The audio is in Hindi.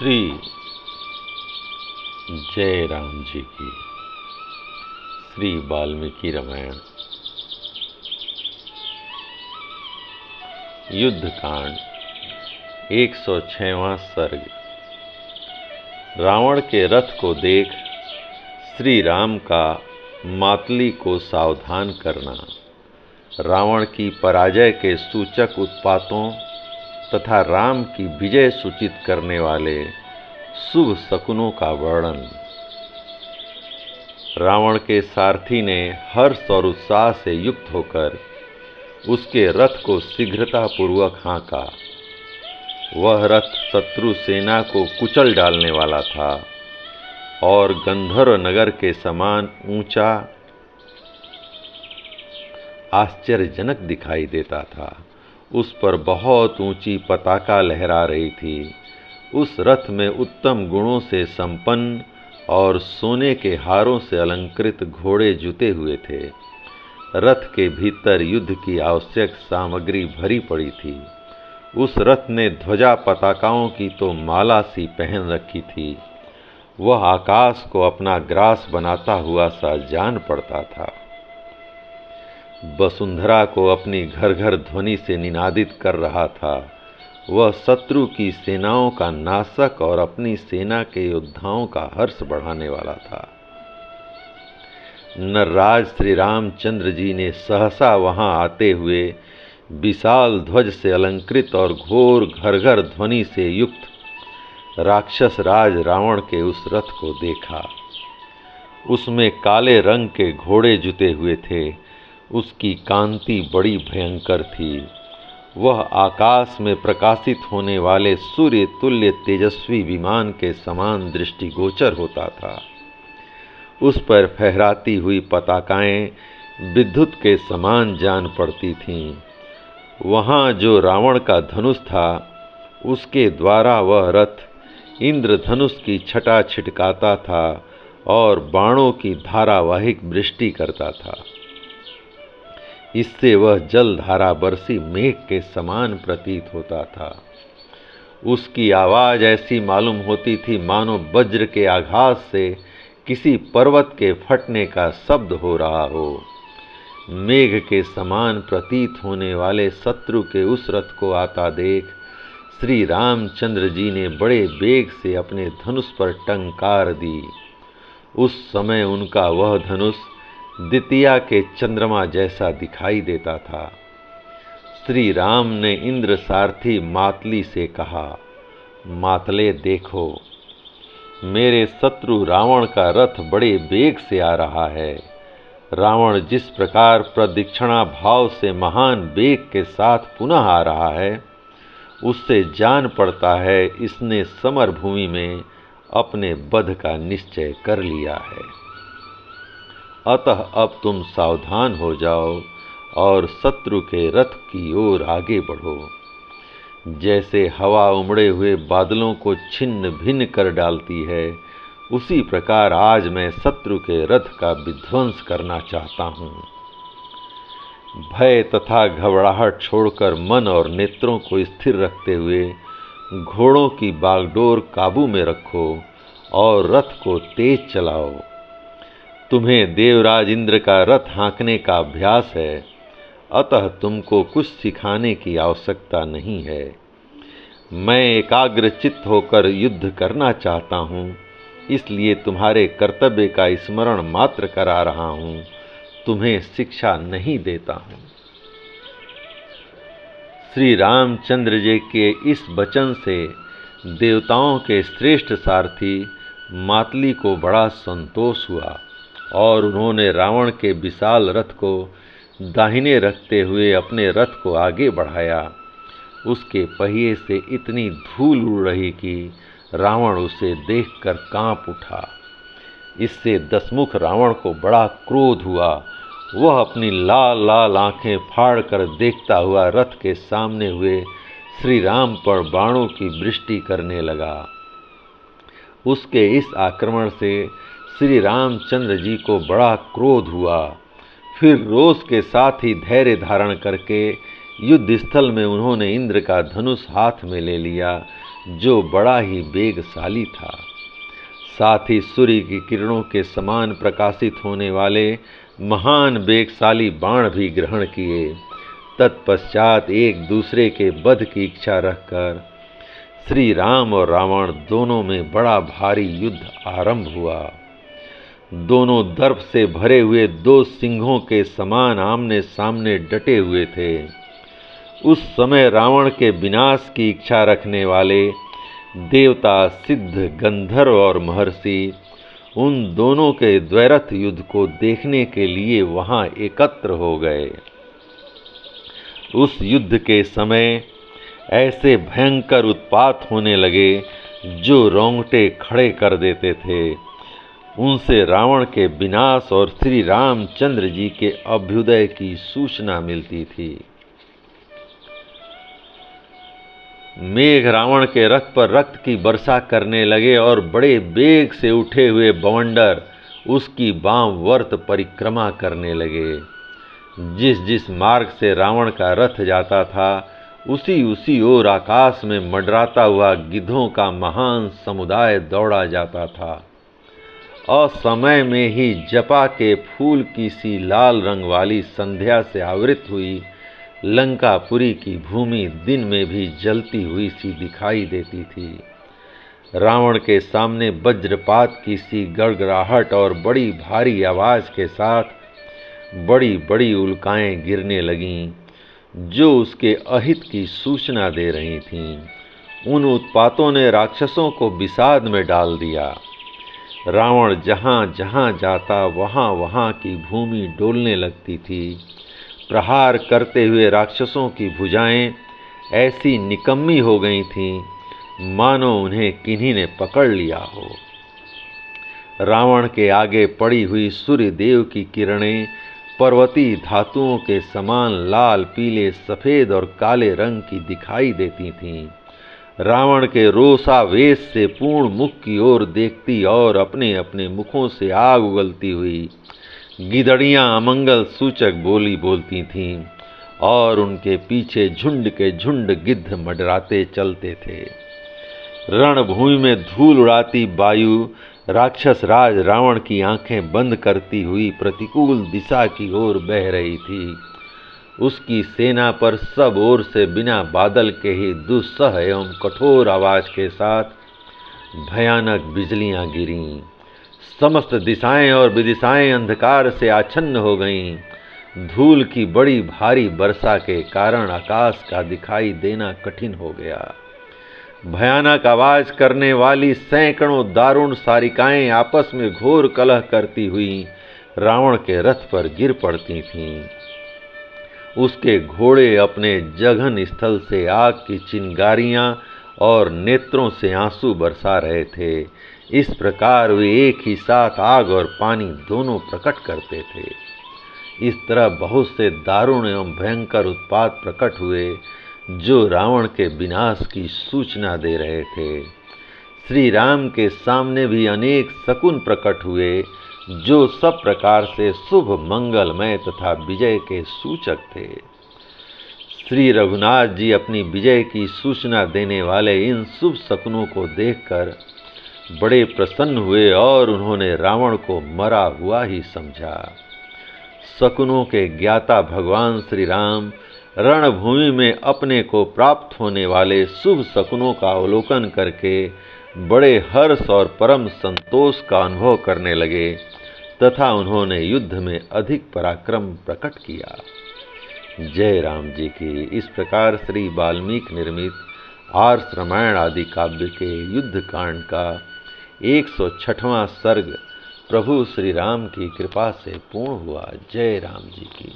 श्री जय राम जी की श्री वाल्मीकि रामायण युद्धकांड 106वां सर्ग। रावण के रथ को देख श्री राम का मातली को सावधान करना, रावण की पराजय के सूचक उत्पातों तथा राम की विजय सूचित करने वाले शुभ शकुनों का वर्णन। रावण के सारथी ने हर्ष और उत्साह से युक्त होकर उसके रथ को शीघ्रतापूर्वक हाँका। वह रथ शत्रु सेना को कुचल डालने वाला था और गंधर्व नगर के समान ऊंचा आश्चर्यजनक दिखाई देता था। उस पर बहुत ऊंची पताका लहरा रही थी। उस रथ में उत्तम गुणों से संपन्न और सोने के हारों से अलंकृत घोड़े जुते हुए थे। रथ के भीतर युद्ध की आवश्यक सामग्री भरी पड़ी थी। उस रथ ने ध्वजा पताकाओं की तो माला सी पहन रखी थी। वह आकाश को अपना ग्रास बनाता हुआ सा जान पड़ता था। वसुंधरा को अपनी घर घर ध्वनि से निनादित कर रहा था। वह शत्रु की सेनाओं का नाशक और अपनी सेना के योद्धाओं का हर्ष बढ़ाने वाला था। नरराज श्री रामचंद्र जी ने सहसा वहां आते हुए विशाल ध्वज से अलंकृत और घोर घरघर ध्वनि से युक्त राक्षस राज रावण के उस रथ को देखा। उसमें काले रंग के घोड़े जुते हुए थे। उसकी कांति बड़ी भयंकर थी। वह आकाश में प्रकाशित होने वाले सूर्य तुल्य तेजस्वी विमान के समान दृष्टिगोचर होता था। उस पर फहराती हुई पताकाएं विद्युत के समान जान पड़ती थीं। वहाँ जो रावण का धनुष था, उसके द्वारा वह रथ इंद्रधनुष की छटा छिटकाता था और बाणों की धारावाहिक वृष्टि करता था। इससे वह जलधारा बरसी मेघ के समान प्रतीत होता था। उसकी आवाज़ ऐसी मालूम होती थी मानो वज्र के आघात से किसी पर्वत के फटने का शब्द हो रहा हो। मेघ के समान प्रतीत होने वाले शत्रु के उस रथ को आता देख श्री रामचंद्र जी ने बड़े वेग से अपने धनुष पर टंकार दी। उस समय उनका वह धनुष द्वितीया के चंद्रमा जैसा दिखाई देता था। श्री राम ने इंद्र सारथी मातली से कहा, मातले देखो, मेरे शत्रु रावण का रथ बड़े वेग से आ रहा है। रावण जिस प्रकार प्रदक्षिणा भाव से महान वेग के साथ पुनः आ रहा है, उससे जान पड़ता है इसने समर भूमि में अपने वध का निश्चय कर लिया है। अतः अब तुम सावधान हो जाओ और शत्रु के रथ की ओर आगे बढ़ो। जैसे हवा उमड़े हुए बादलों को छिन्न भिन्न कर डालती है, उसी प्रकार आज मैं शत्रु के रथ का विध्वंस करना चाहता हूँ। भय तथा घबराहट छोड़कर मन और नेत्रों को स्थिर रखते हुए घोड़ों की बागडोर काबू में रखो और रथ को तेज चलाओ। तुम्हें देवराज इंद्र का रथ हाँकने का अभ्यास है, अतः तुमको कुछ सिखाने की आवश्यकता नहीं है। मैं एकाग्र चित्त होकर युद्ध करना चाहता हूँ, इसलिए तुम्हारे कर्तव्य का स्मरण मात्र करा रहा हूँ, तुम्हें शिक्षा नहीं देता हूँ। श्री रामचंद्र जी के इस वचन से देवताओं के श्रेष्ठ सारथी मातली को बड़ा संतोष हुआ और उन्होंने रावण के विशाल रथ को दाहिने रखते हुए अपने रथ को आगे बढ़ाया। उसके पहिए से इतनी धूल उड़ रही कि रावण उसे देखकर कांप उठा। इससे दशमुख रावण को बड़ा क्रोध हुआ। वह अपनी लाल लाल आंखें फाड़ कर देखता हुआ रथ के सामने हुए श्री राम पर बाणों की वृष्टि करने लगा। उसके इस आक्रमण से श्री रामचंद्र जी को बड़ा क्रोध हुआ। फिर रोष के साथ ही धैर्य धारण करके युद्ध स्थल में उन्होंने इंद्र का धनुष हाथ में ले लिया, जो बड़ा ही वेगशाली था। साथ ही सूर्य की किरणों के समान प्रकाशित होने वाले महान वेगशाली बाण भी ग्रहण किए। तत्पश्चात एक दूसरे के वध की इच्छा रखकर श्री राम और रावण दोनों में बड़ा भारी युद्ध आरंभ हुआ। दोनों दर्प से भरे हुए दो सिंहों के समान आमने सामने डटे हुए थे। उस समय रावण के विनाश की इच्छा रखने वाले देवता, सिद्ध, गंधर्व और महर्षि उन दोनों के द्वैरथ युद्ध को देखने के लिए वहां एकत्र हो गए। उस युद्ध के समय ऐसे भयंकर उत्पात होने लगे जो रोंगटे खड़े कर देते थे। उनसे रावण के विनाश और श्री रामचंद्र जी के अभ्युदय की सूचना मिलती थी। मेघ रावण के रथ पर रक्त की वर्षा करने लगे और बड़े वेग से उठे हुए बवंडर उसकी वामवर्त परिक्रमा करने लगे। जिस जिस मार्ग से रावण का रथ जाता था उसी उसी ओर आकाश में मंडराता हुआ गिद्धों का महान समुदाय दौड़ा जाता था। असमय में ही जपा के फूल की सी लाल रंग वाली संध्या से आवृत हुई लंकापुरी की भूमि दिन में भी जलती हुई सी दिखाई देती थी। रावण के सामने वज्रपात की सी गड़गड़ाहट और बड़ी भारी आवाज के साथ बड़ी बड़ी उल्काएं गिरने लगीं, जो उसके अहित की सूचना दे रही थीं। उन उत्पातों ने राक्षसों को विषाद में डाल दिया। रावण जहाँ जहाँ जाता वहाँ वहाँ की भूमि डोलने लगती थी। प्रहार करते हुए राक्षसों की भुजाएं ऐसी निकम्मी हो गई थीं, मानो उन्हें किन्हीं ने पकड़ लिया हो। रावण के आगे पड़ी हुई सूर्य देव की किरणें पर्वती धातुओं के समान लाल, पीले, सफेद और काले रंग की दिखाई देती थीं। रावण के रोषावेश से पूर्ण मुख की ओर देखती और अपने अपने मुखों से आग उगलती हुई गिदड़ियां अमंगल सूचक बोली बोलती थीं और उनके पीछे झुंड के झुंड गिद्ध मंडराते चलते थे। रणभूमि में धूल उड़ाती वायु राक्षस राज रावण की आंखें बंद करती हुई प्रतिकूल दिशा की ओर बह रही थी। उसकी सेना पर सब ओर से बिना बादल के ही दुस्सह एवं कठोर आवाज के साथ भयानक बिजलियां गिरीं। समस्त दिशाएं और विदिशाएं अंधकार से आच्छन्न हो गईं। धूल की बड़ी भारी वर्षा के कारण आकाश का दिखाई देना कठिन हो गया। भयानक आवाज करने वाली सैकड़ों दारुण सारिकाएं आपस में घोर कलह करती हुई रावण के रथ पर गिर पड़ती थीं। उसके घोड़े अपने जघन स्थल से आग की चिंगारियां और नेत्रों से आंसू बरसा रहे थे। इस प्रकार वे एक ही साथ आग और पानी दोनों प्रकट करते थे। इस तरह बहुत से दारुण एवं भयंकर उत्पात प्रकट हुए जो रावण के विनाश की सूचना दे रहे थे। श्री राम के सामने भी अनेक शकुन प्रकट हुए जो सब प्रकार से शुभ, मंगलमय तथा विजय के सूचक थे। श्री रघुनाथ जी अपनी विजय की सूचना देने वाले इन शुभ शकुनों को देखकर बड़े प्रसन्न हुए और उन्होंने रावण को मरा हुआ ही समझा। शकुनों के ज्ञाता भगवान श्री राम रणभूमि में अपने को प्राप्त होने वाले शुभ शकुनों का अवलोकन करके बड़े हर्ष और परम संतोष का अनुभव करने लगे तथा उन्होंने युद्ध में अधिक पराक्रम प्रकट किया। जय राम जी की। इस प्रकार श्री वाल्मीकि निर्मित आर्ष रामायण आदि काव्य के युद्ध कांड का 106वां सर्ग प्रभु श्री राम की कृपा से पूर्ण हुआ। जय राम जी की।